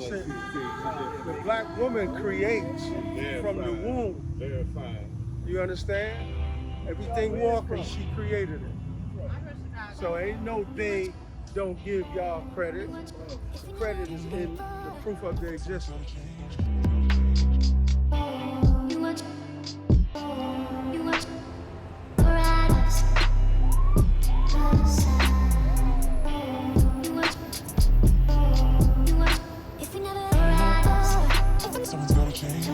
listen, the black woman creates from the womb. You understand? Everything walking, she created it. So ain't no they don't give y'all credit. The credit is in the proof of their existence. Someone's gotta change.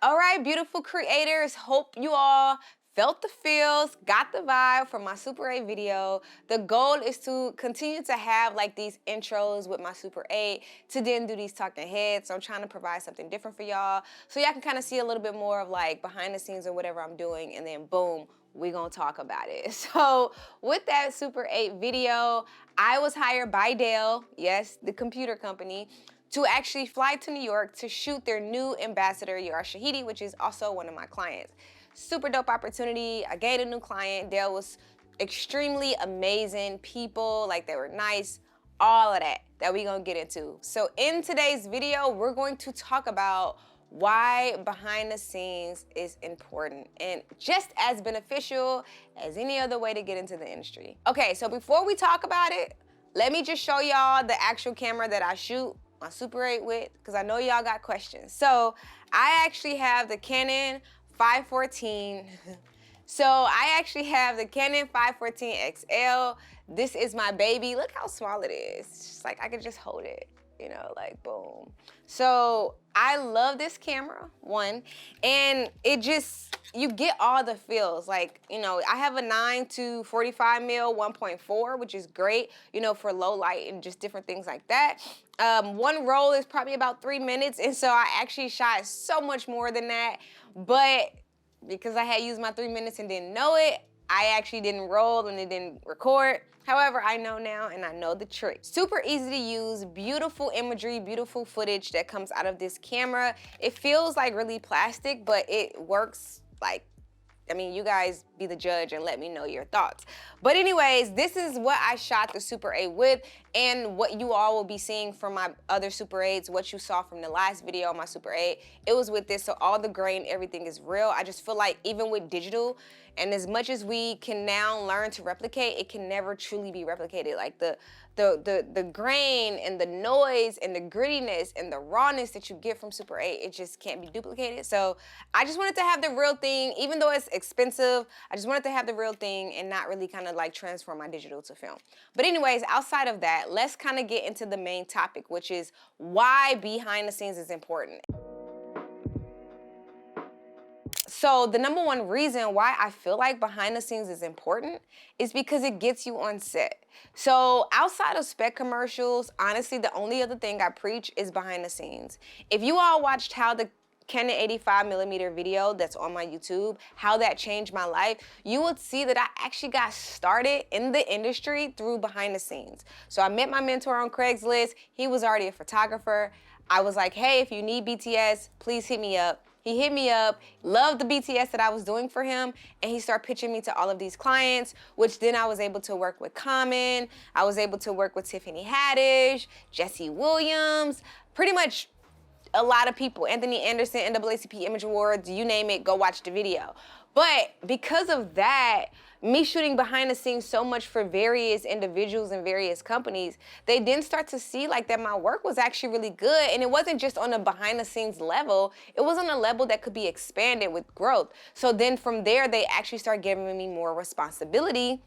All right, beautiful creators, hope you all felt the feels, got the vibe from my Super 8 video. The goal is to continue to have like these intros with my Super 8 to then do these talking heads. So I'm trying to provide something different for y'all so y'all can kind of see a little bit more of like behind the scenes or whatever I'm doing, and then boom, we gonna talk about it. So with that Super 8 video, I was hired by Dell, yes, the computer company, to actually fly to New York to shoot their new ambassador, Yara Shahidi, which is also one of my clients. Super dope opportunity. I gained a new client. Dell was extremely amazing people, like they were nice, all of that we gonna get into. So in today's video, we're going to talk about why behind the scenes is important and just as beneficial as any other way to get into the industry. Okay, so before we talk about it, let me just show y'all the actual camera that I shoot my Super 8 with, because I know y'all got questions. So I actually have the Canon 514. So I actually have the Canon 514 XL. This is my baby. Look how small it is. It's just like I could just hold it, you know, like boom. So I love this camera, one, and it just, you get all the feels. Like, you know, I have a 9 to 45 mil 1.4, which is great, you know, for low light and just different things like that. One roll is probably about 3 minutes, and so I actually shot so much more than that, but because I had used my 3 minutes and didn't know it, I actually didn't roll and it didn't record. However, I know now and I know the trick. Super easy to use, beautiful imagery, beautiful footage that comes out of this camera. It feels like really plastic, but it works like, I mean, you guys be the judge and let me know your thoughts. But anyways, this is what I shot the Super 8 with, and what you all will be seeing from my other Super 8s, what you saw from the last video on my Super 8, it was with this, so all the grain, everything is real. I just feel like even with digital, and as much as we can now learn to replicate, it can never truly be replicated. Like the grain and the noise and the grittiness and the rawness that you get from Super 8, it just can't be duplicated. So I just wanted to have the real thing, even though it's expensive, I just wanted to have the real thing and not really kind of like transform my digital to film. But anyways, outside of that, let's kind of get into the main topic, which is why behind the scenes is important. So the number one reason why I feel like behind the scenes is important is because it gets you on set. So outside of spec commercials, honestly, the only other thing I preach is behind the scenes. If you all watched how the Canon 85mm video that's on my YouTube, how that changed my life, you would see that I actually got started in the industry through behind the scenes. So I met my mentor on Craigslist. He was already a photographer. I was like, hey, if you need BTS, please hit me up. He hit me up, loved the BTS that I was doing for him, and he started pitching me to all of these clients, which then I was able to work with Common, I was able to work with Tiffany Haddish, Jesse Williams, pretty much a lot of people. Anthony Anderson, NAACP Image Awards, you name it, go watch the video. But because of that, me shooting behind the scenes so much for various individuals and various companies, they didn't start to see like that my work was actually really good. And it wasn't just on a behind the scenes level, it was on a level that could be expanded with growth. So then from there, they actually start giving me more responsibility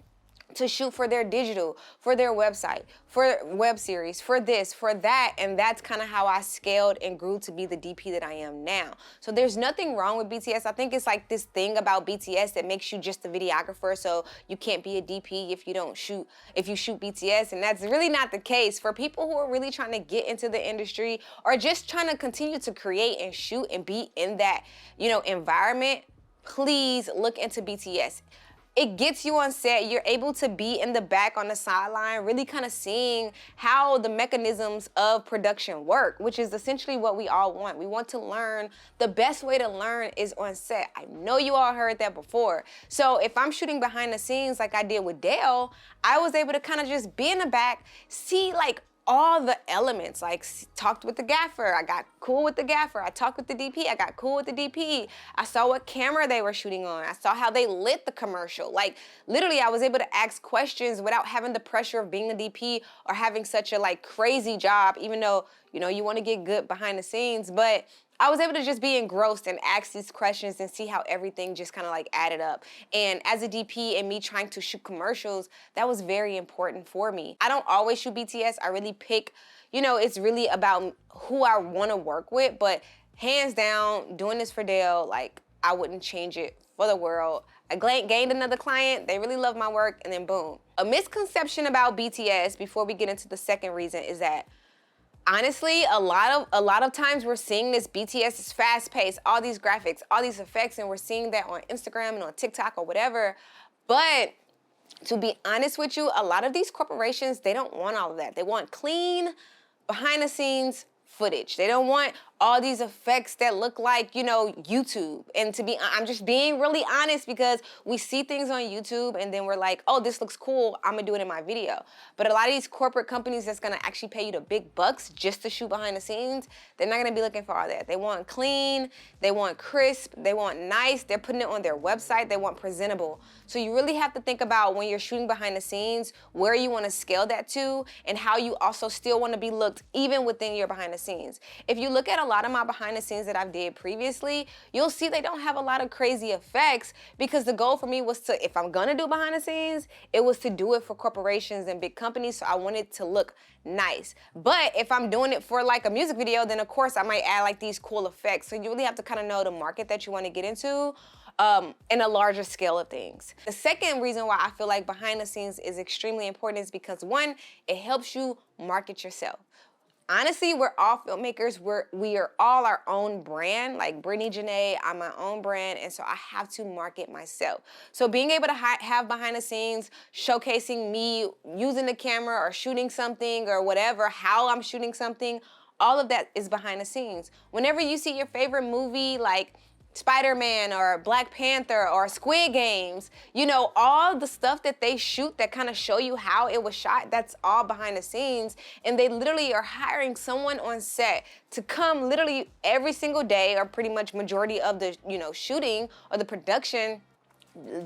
to shoot for their digital, for their website, for web series, for this, for that, and that's kind of how I scaled and grew to be the DP that I am now. So there's nothing wrong with BTS. I think it's like this thing about BTS that makes you just a videographer, so you can't be a DP if you shoot BTS, and that's really not the case. For people who are really trying to get into the industry or just trying to continue to create and shoot and be in that, environment, please look into BTS. It gets you on set. You're able to be in the back on the sideline, really kind of seeing how the mechanisms of production work, which is essentially what we all want. We want to learn. The best way to learn is on set. I know you all heard that before. So if I'm shooting behind the scenes like I did with Dell, I was able to kind of just be in the back, see like all the elements, like talked with the gaffer, I got cool with the gaffer, I talked with the DP, I got cool with the DP, I saw what camera they were shooting on, I saw how they lit the commercial. Like literally I was able to ask questions without having the pressure of being the DP or having such a like crazy job, even though, you want to get good behind the scenes, but I was able to just be engrossed and ask these questions and see how everything just kind of like added up. And as a DP and me trying to shoot commercials, that was very important for me. I don't always shoot BTS. I really pick, it's really about who I want to work with. But hands down, doing this for Dell, like I wouldn't change it for the world. I gained another client. They really love my work. And then boom. A misconception about BTS before we get into the second reason is that honestly, a lot of times we're seeing this BTS is fast-paced, all these graphics, all these effects, and we're seeing that on Instagram and on TikTok or whatever. But to be honest with you, a lot of these corporations, they don't want all of that. They want clean, behind-the-scenes footage. They don't want all these effects that look like, YouTube. And I'm just being really honest because we see things on YouTube and then we're like, oh, this looks cool, I'm gonna do it in my video. But a lot of these corporate companies that's gonna actually pay you the big bucks just to shoot behind the scenes, they're not gonna be looking for all that. They want clean, they want crisp, they want nice, they're putting it on their website, they want presentable. So you really have to think about when you're shooting behind the scenes, where you wanna scale that to and how you also still wanna be looked even within your behind the scenes. If you look at a lot of my behind the scenes that I've did previously, you'll see they don't have a lot of crazy effects because the goal for me was to, if I'm gonna do behind the scenes, it was to do it for corporations and big companies, so I wanted to look nice. But if I'm doing it for like a music video, then of course I might add like these cool effects. So you really have to kind of know the market that you want to get into in a larger scale of things. The second reason why I feel like behind the scenes is extremely important is because one, it helps you market yourself. Honestly, we're all filmmakers. We are all our own brand. Like Brittney, Janae, I'm my own brand, and so I have to market myself. So being able to have behind the scenes, showcasing me using the camera or shooting something or whatever, how I'm shooting something, all of that is behind the scenes. Whenever you see your favorite movie, like Spider-Man or Black Panther or Squid Games, all the stuff that they shoot that kind of show you how it was shot, that's all behind the scenes. And they literally are hiring someone on set to come literally every single day or pretty much majority of the, shooting or the production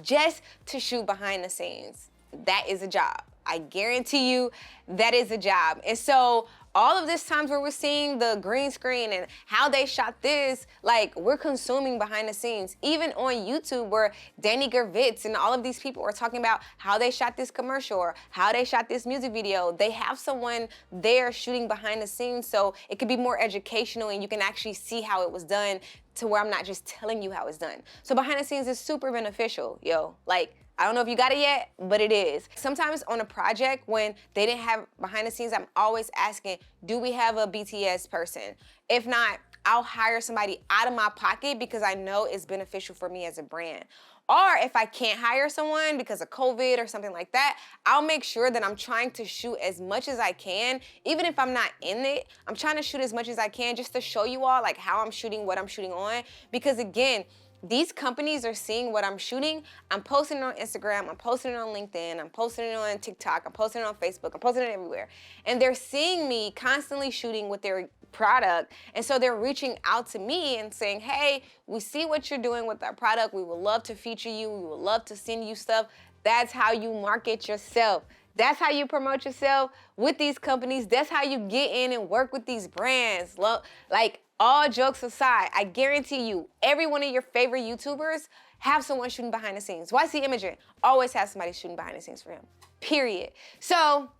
just to shoot behind the scenes. That is a job. I guarantee you that is a job. And so all of this times where we're seeing the green screen and how they shot this, like we're consuming behind the scenes. Even on YouTube where Danny Gervitz and all of these people are talking about how they shot this commercial or how they shot this music video. They have someone there shooting behind the scenes so it could be more educational and you can actually see how it was done to where I'm not just telling you how it's done. So behind the scenes is super beneficial, yo. Like, I don't know if you got it yet, but it is. Sometimes on a project when they didn't have behind the scenes, I'm always asking, do we have a BTS person? If not, I'll hire somebody out of my pocket because I know it's beneficial for me as a brand. Or if I can't hire someone because of COVID or something like that, I'll make sure that I'm trying to shoot as much as I can. Even if I'm not in it, I'm trying to shoot as much as I can just to show you all like how I'm shooting, what I'm shooting on. Because again, these companies are seeing what I'm shooting. I'm posting it on Instagram, I'm posting it on LinkedIn, I'm posting it on TikTok, I'm posting it on Facebook, I'm posting it everywhere. And they're seeing me constantly shooting with their product. And so they're reaching out to me and saying, hey, we see what you're doing with our product. We would love to feature you. We would love to send you stuff. That's how you market yourself. That's how you promote yourself with these companies. That's how you get in and work with these brands. Like, all jokes aside, I guarantee you, every one of your favorite YouTubers have someone shooting behind the scenes. YC Imaging always has somebody shooting behind the scenes for him, period. So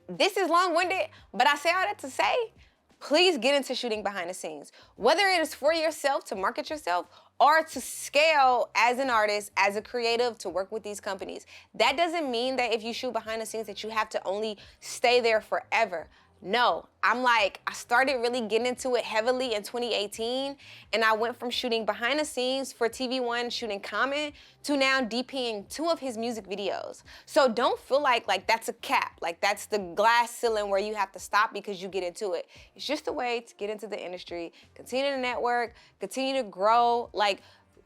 this is long-winded, but I say all that to say, please get into shooting behind the scenes. Whether it is for yourself, to market yourself, or to scale as an artist, as a creative, to work with these companies. That doesn't mean that if you shoot behind the scenes that you have to only stay there forever. No, I started really getting into it heavily in 2018, and I went from shooting behind the scenes for TV One, shooting Common, to now DPing 2 of his music videos. So don't feel like that's a cap, like that's the glass ceiling where you have to stop because you get into it. It's just a way to get into the industry, continue to network, continue to grow,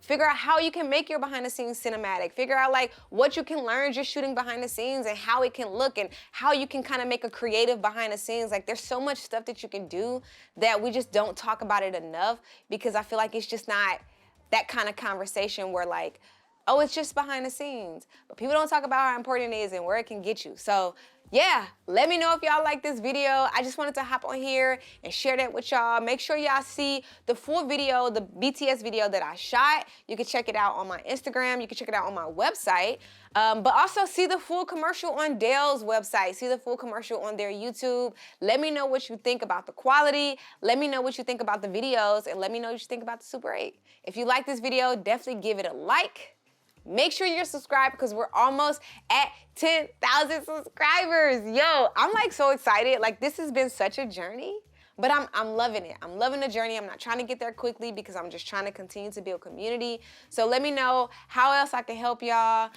figure out how you can make your behind the scenes cinematic. Figure out what you can learn just shooting behind the scenes and how it can look and how you can kind of make a creative behind the scenes. There's so much stuff that you can do that we just don't talk about it enough because I feel like it's just not that kind of conversation where oh, it's just behind the scenes. But people don't talk about how important it is and where it can get you. So yeah, let me know if y'all like this video. I just wanted to hop on here and share that with y'all. Make sure y'all see the full video, the BTS video that I shot. You can check it out on my Instagram. You can check it out on my website. But also see the full commercial on Dell's website. See the full commercial on their YouTube. Let me know what you think about the quality. Let me know what you think about the videos. And let me know what you think about the Super 8. If you like this video, definitely give it a like. Make sure you're subscribed because we're almost at 10,000 subscribers. Yo, I'm so excited. This has been such a journey, but I'm loving it. I'm loving the journey. I'm not trying to get there quickly because I'm just trying to continue to build community. So let me know how else I can help y'all.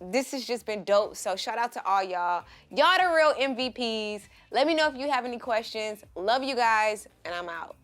This has just been dope. So shout out to all y'all. Y'all the real MVPs. Let me know if you have any questions. Love you guys, and I'm out.